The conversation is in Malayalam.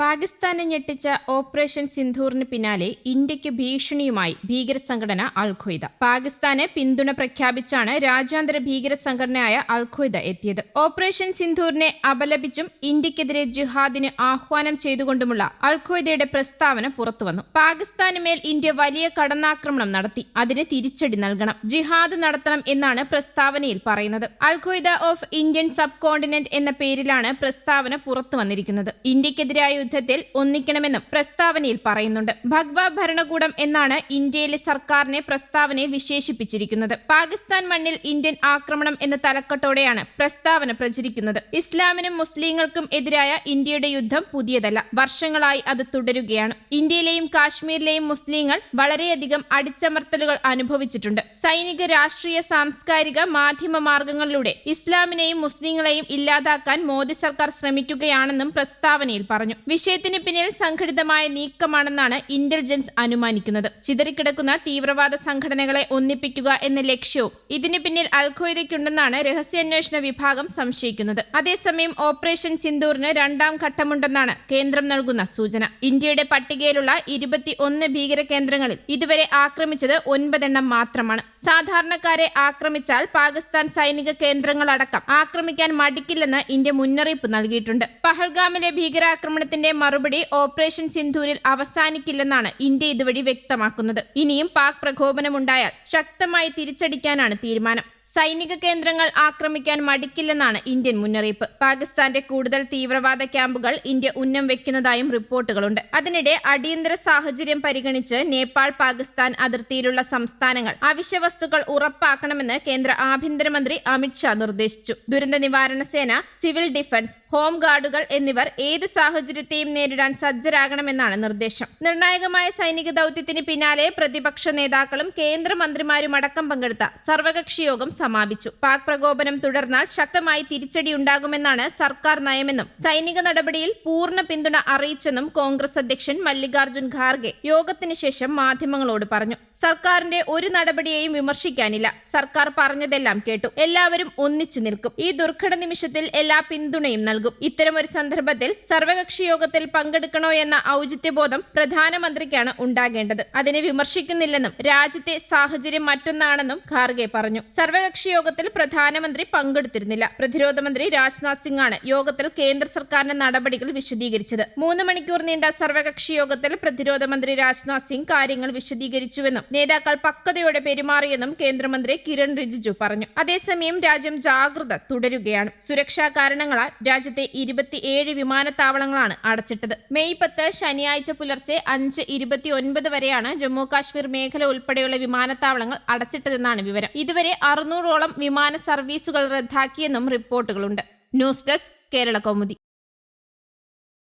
പാകിസ്ഥാനെ ഞെട്ടിച്ച ഓപ്പറേഷൻ സിന്ധൂറിന് പിന്നാലെ ഇന്ത്യക്ക് ഭീഷണിയുമായി ഭീകര സംഘടന അൽ-ഖ്വയ്ദ. പാകിസ്ഥാന് പിന്തുണ പ്രഖ്യാപിച്ചാണ് രാജ്യാന്തര ഭീകര സംഘടനയായ അൽ-ഖ്വയ്ദ എത്തിയത്. ഓപ്പറേഷൻ സിന്ധൂറിനെ അപലപിച്ചും ഇന്ത്യക്കെതിരെ ജിഹാദിന് ആഹ്വാനം ചെയ്തുകൊണ്ടുമുള്ള അൽ-ഖ്വയ്ദയുടെ പ്രസ്താവന പുറത്തുവന്നു. പാകിസ്ഥാന് മേൽ ഇന്ത്യ വലിയ കടന്നാക്രമണം നടത്തി, അതിന് തിരിച്ചടി നൽകണം, ജിഹാദ് നടത്തണം എന്നാണ് പ്രസ്താവനയിൽ പറയുന്നത്. Al-Qaeda of Indian sub continent എന്ന പേരിലാണ് പ്രസ്താവന പുറത്തുവന്നിരിക്കുന്നത്. ഇന്ത്യക്കെതിരായ യുദ്ധത്തിൽ ഒന്നിക്കണമെന്നും പ്രസ്താവനയിൽ പറയുന്നുണ്ട്. ഭഗ്വ ഭരണകൂടം എന്നാണ് ഇന്ത്യയിലെ സർക്കാരിനെ പ്രസ്താവനയിൽ വിശേഷിപ്പിച്ചിരിക്കുന്നത്. പാകിസ്ഥാൻ മണ്ണിൽ ഇന്ത്യൻ ആക്രമണം എന്ന തലക്കെട്ടോടെയാണ് പ്രസ്താവന പ്രചരിക്കുന്നത്. ഇസ്ലാമിനും മുസ്ലിങ്ങൾക്കും എതിരായ ഇന്ത്യയുടെ യുദ്ധം പുതിയതല്ല, വർഷങ്ങളായി അത് തുടരുകയാണ്. ഇന്ത്യയിലെയും കാശ്മീരിലെയും മുസ്ലിങ്ങൾ വളരെയധികം അടിച്ചമർത്തലുകൾ അനുഭവിച്ചിട്ടുണ്ട്. സൈനിക, രാഷ്ട്രീയ, സാംസ്കാരിക, മാധ്യമ മാർഗങ്ങളിലൂടെ ഇസ്ലാമിനെയും മുസ്ലിങ്ങളെയും ഇല്ലാതാക്കാൻ മോദി സർക്കാർ ശ്രമിക്കുകയാണെന്നും പ്രസ്താവനയിൽ പറഞ്ഞു. വിഷയത്തിന് പിന്നിൽ സംഘടിതമായ നീക്കമാണെന്നാണ് ഇന്റലിജൻസ് അനുമാനിക്കുന്നത്. ചിതറിക്കിടക്കുന്ന തീവ്രവാദ സംഘടനകളെ ഒന്നിപ്പിക്കുക എന്ന ലക്ഷ്യവും ഇതിന് പിന്നിൽ അൽ-ഖ്വയ്ദയ്ക്കുണ്ടെന്നാണ് രഹസ്യാന്വേഷണ വിഭാഗം സംശയിക്കുന്നത്. അതേസമയം ഓപ്പറേഷൻ സിന്ധൂറിന് രണ്ടാം ഘട്ടമുണ്ടെന്നാണ് കേന്ദ്രം നൽകുന്ന സൂചന. ഇന്ത്യയുടെ പട്ടികയിലുള്ള 21 ഭീകര കേന്ദ്രങ്ങളിൽ ഇതുവരെ ആക്രമിച്ചത് 9 എണ്ണം മാത്രമാണ്. സാധാരണക്കാരെ ആക്രമിച്ചാൽ പാകിസ്ഥാൻ സൈനിക കേന്ദ്രങ്ങളടക്കം ആക്രമിക്കാൻ മടിക്കില്ലെന്ന് ഇന്ത്യ മുന്നറിയിപ്പ് നൽകിയിട്ടുണ്ട്. പഹൽഗാമിലെ ഭീകരാക്രമണത്തിന്റെ മറുപടി ഓപ്പറേഷൻ സിന്ധൂരിൽ അവസാനിക്കില്ലെന്നാണ് ഇന്ത്യ ഇതുവഴി വ്യക്തമാക്കുന്നത്. ഇനിയും പാക് പ്രകോപനമുണ്ടായാൽ ശക്തമായി തിരിച്ചടിക്കാനാണ് തീരുമാനം. സൈനിക കേന്ദ്രങ്ങൾ ആക്രമിക്കാൻ മടിക്കില്ലെന്നാണ് ഇന്ത്യൻ മുന്നറിയിപ്പ്. പാകിസ്ഥാന്റെ കൂടുതൽ തീവ്രവാദ ക്യാമ്പുകൾ ഇന്ത്യ ഉന്നം വെക്കുന്നതായും റിപ്പോർട്ടുകളുണ്ട്. അതിനിടെ അടിയന്തര സാഹചര്യം പരിഗണിച്ച് നേപ്പാൾ, പാകിസ്ഥാൻ അതിർത്തിയിലുള്ള സംസ്ഥാനങ്ങൾ അവശ്യ വസ്തുക്കൾ ഉറപ്പാക്കണമെന്ന് കേന്ദ്ര ആഭ്യന്തരമന്ത്രി അമിത് ഷാ നിർദ്ദേശിച്ചു. ദുരന്ത നിവാരണ സേന, സിവിൽ ഡിഫൻസ്, ഹോം ഗാർഡുകൾ എന്നിവർ ഏത് സാഹചര്യത്തെയും നേരിടാൻ സജ്ജരാകണമെന്നാണ് നിർദ്ദേശം. നിർണായകമായ സൈനിക ദൌത്യത്തിന് പിന്നാലെ പ്രതിപക്ഷ നേതാക്കളും കേന്ദ്രമന്ത്രിമാരുമടക്കം പങ്കെടുത്ത സർവകക്ഷി യോഗം സമാപിച്ചു. പാക് പ്രകോപനം തുടർന്നാൽ ശക്തമായി തിരിച്ചടിയുണ്ടാകുമെന്നാണ് സർക്കാർ നയമെന്നും സൈനിക നടപടിയിൽ പൂർണ്ണ പിന്തുണ അറിയിച്ചെന്നും കോൺഗ്രസ് അധ്യക്ഷൻ മല്ലികാർജുൻ ഖാർഗെ യോഗത്തിന് ശേഷം മാധ്യമങ്ങളോട് പറഞ്ഞു. സർക്കാരിന്റെ ഒരു നടപടിയെയും വിമർശിക്കാനില്ല, സർക്കാർ പറഞ്ഞതെല്ലാം കേട്ടു, എല്ലാവരും ഒന്നിച്ചു നിൽക്കും, ഈ ദുർഘട നിമിഷത്തിൽ എല്ലാ പിന്തുണയും നൽകും. ഇത്തരമൊരു സന്ദർഭത്തിൽ സർവകക്ഷി യോഗത്തിൽ പങ്കെടുക്കണോ എന്ന ഔചിത്യബോധം പ്രധാനമന്ത്രിക്കാണ് ഉണ്ടാകേണ്ടത്. അതിനെ വിമർശിക്കുന്നില്ലെന്നും രാജ്യത്തെ സാഹചര്യം മറ്റൊന്നാണെന്നും ഖാർഗെ പറഞ്ഞു. സർവകക്ഷി യോഗത്തിൽ പ്രധാനമന്ത്രി പങ്കെടുത്തിരുന്നില്ല. പ്രതിരോധ മന്ത്രി രാജ്നാഥ് സിംഗ് ആണ് യോഗത്തിൽ കേന്ദ്ര സർക്കാരിന്റെ നടപടികൾ വിശദീകരിച്ചത്. 3 മണിക്കൂർ നീണ്ട സർവകക്ഷി യോഗത്തിൽ പ്രതിരോധ മന്ത്രി രാജ്നാഥ് സിംഗ് കാര്യങ്ങൾ വിശദീകരിച്ചുവെന്നും നേതാക്കൾ പക്വതയോടെ പെരുമാറിയെന്നും കേന്ദ്രമന്ത്രി കിരൺ റിജിജു പറഞ്ഞു. അതേസമയം രാജ്യം ജാഗ്രത തുടരുകയാണ്. സുരക്ഷാ കാരണങ്ങളാൽ രാജ്യത്തെ 27 വിമാനത്താവളങ്ങളാണ് അടച്ചിട്ടത്. മെയ് 10 ശനിയാഴ്ച പുലർച്ചെ 5:29 വരെയാണ് ജമ്മു കാശ്മീർ മേഖല ഉൾപ്പെടെയുള്ള വിമാനത്താവളങ്ങൾ അടച്ചിട്ടതെന്നാണ് വിവരം. ഇതുവരെ 600ഓളം വിമാന സർവീസുകൾ റദ്ദാക്കിയെന്നും റിപ്പോർട്ടുകളുണ്ട്. News desk, Kerala Kaumudi.